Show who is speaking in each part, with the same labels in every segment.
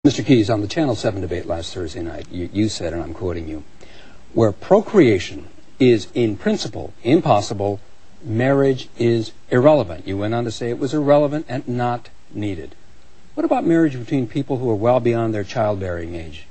Speaker 1: Mr. Keyes, on the Channel 7 debate last Thursday night, you said, and I'm quoting you, where procreation is in principle impossible, marriage is irrelevant. You went on to say it was irrelevant and not needed. What about marriage between people who are well beyond their childbearing age?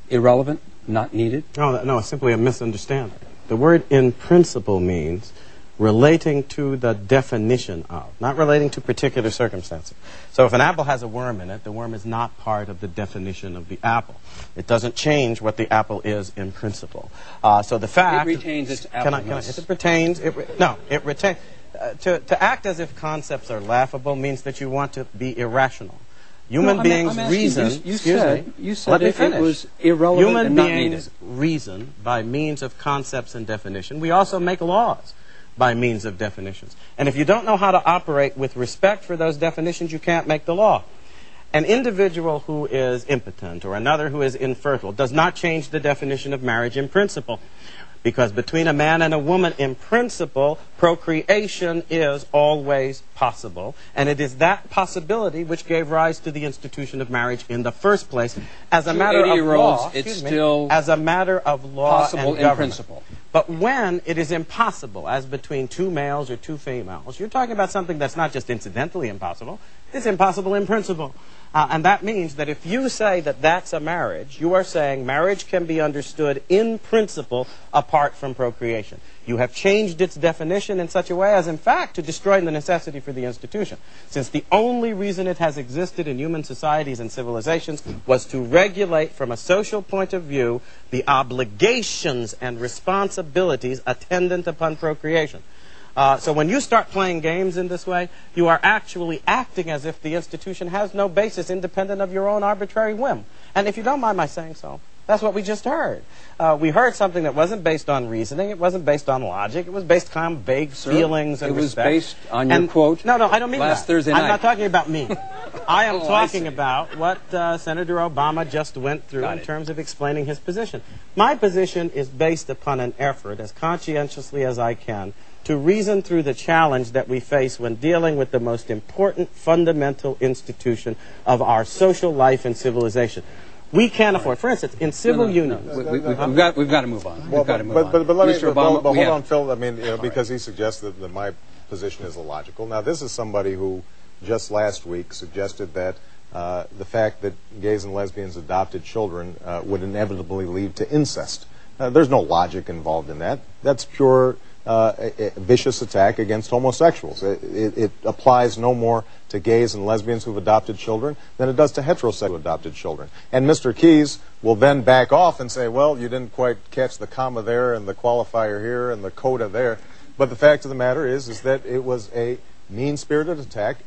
Speaker 1: Irrelevant, not needed?
Speaker 2: No, it's simply a misunderstanding. The word in principle means relating to the definition of, not relating to particular circumstances. So if an apple has a worm in it, the worm is not part of the definition of the apple. It doesn't change what the apple is in principle. So the fact...
Speaker 1: It retains its appleness.
Speaker 2: If it pertains... it retains... To act as if concepts are laughable means that you want to be irrational. Human beings reason...
Speaker 1: You said it was irrelevant and not needed.
Speaker 2: Human beings reason by means of concepts and definition. We also make laws by means of definitions. And if you don't know how to operate with respect for those definitions, you can't make the law. An individual who is impotent or another who is infertile does not change the definition of marriage in principle. Because between a man and a woman, in principle, procreation is always possible. And it is that possibility which gave rise to the institution of marriage in the first place. As a matter of law, as a matter of law
Speaker 1: possible in principle.
Speaker 2: But when it is impossible, as between two males or two females, you're talking about something that's not just incidentally impossible, it's impossible in principle. And that means that if you say that that's a marriage, you are saying marriage can be understood in principle apart from procreation. You have changed its definition in such a way as, in fact, to destroy the necessity for the institution. Since the only reason it has existed in human societies and civilizations was to regulate, from a social point of view, the obligations and responsibilities attendant upon procreation. So when you start playing games in this way, you are actually acting as if the institution has no basis independent of your own arbitrary whim. And if you don't mind my saying so, that's what we just heard. We heard something that wasn't based on reasoning, it wasn't based on logic, it was based on kind of vague feelings and respect.
Speaker 1: It was based on your quote
Speaker 2: No, I don't mean
Speaker 1: last
Speaker 2: that.
Speaker 1: Thursday night.
Speaker 2: I'm not talking about me. I am talking about what Senator Obama just went through in terms of explaining his position. My position is based upon an effort, as conscientiously as I can, to reason through the challenge that we face when dealing with the most important fundamental institution of our social life and civilization. We can't afford, for instance, in civil unions.
Speaker 1: We've got to move on.
Speaker 3: But let me, hold on, Phil. I mean, because he suggested that my position is illogical. Now, this is somebody who just last week suggested that the fact that gays and lesbians adopted children would inevitably lead to incest. There's no logic involved in that. That's pure vicious attack against homosexuals. It applies no more to gays and lesbians who've adopted children than it does to heterosexual adopted children. And Mr. Keyes will then back off and say, well, you didn't quite catch the comma there and the qualifier here and the coda there. But the fact of the matter is that it was a mean-spirited attack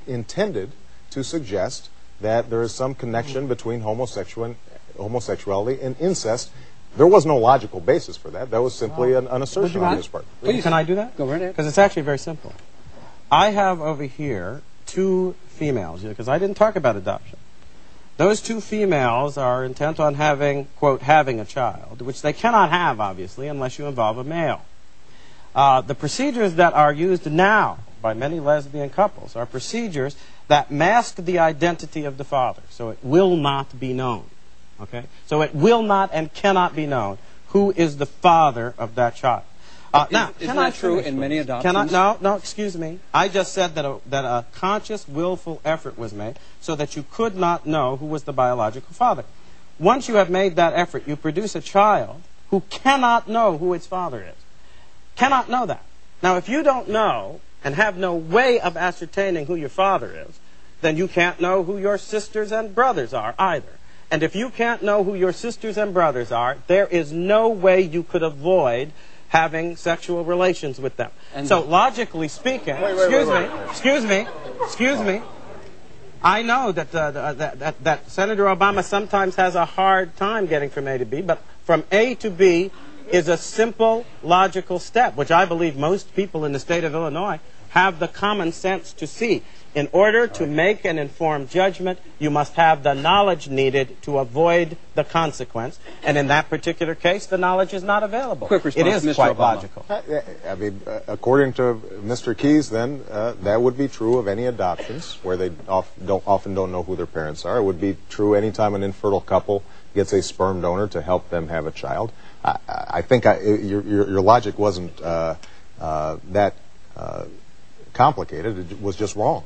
Speaker 3: intended to suggest that there is some connection between homosexuality and incest. There was no logical basis for that. That was simply an assertion on his part.
Speaker 2: Please. Can I do that?
Speaker 1: Go right ahead.
Speaker 2: Because it's actually very simple. I have over here two females, because I didn't talk about adoption. Those two females are intent on having, quote, having a child, which they cannot have, obviously, unless you involve a male. The procedures that are used now by many lesbian couples are procedures that mask the identity of the father, so it will not be known. Okay? So it will not and cannot be known who is the father of that child. Now,
Speaker 1: isn't that true in many adoptions?
Speaker 2: No, excuse me. I just said that a conscious, willful effort was made so that you could not know who was the biological father. Once you have made that effort, you produce a child who cannot know who its father is. Cannot know that. Now, if you don't know and have no way of ascertaining who your father is, then you can't know who your sisters and brothers are either. And if you can't know who your sisters and brothers are, there is no way you could avoid having sexual relations with them. And so logically speaking, excuse me, I know that that Senator Obama sometimes has a hard time getting from A to B, but from A to B is a simple, logical step, which I believe most people in the state of Illinois have the common sense to see. In order to make an informed judgment, you must have the knowledge needed to avoid the consequence. And in that particular case, the knowledge is not available.
Speaker 1: Quick response,
Speaker 2: it is
Speaker 1: Mr.
Speaker 2: quite
Speaker 1: Obama.
Speaker 2: logical.
Speaker 3: I mean, according to Mr. Keyes, then, that would be true of any adoptions where they often don't know who their parents are. It would be true anytime an infertile couple gets a sperm donor to help them have a child. I think your logic wasn't that complicated. It was just wrong.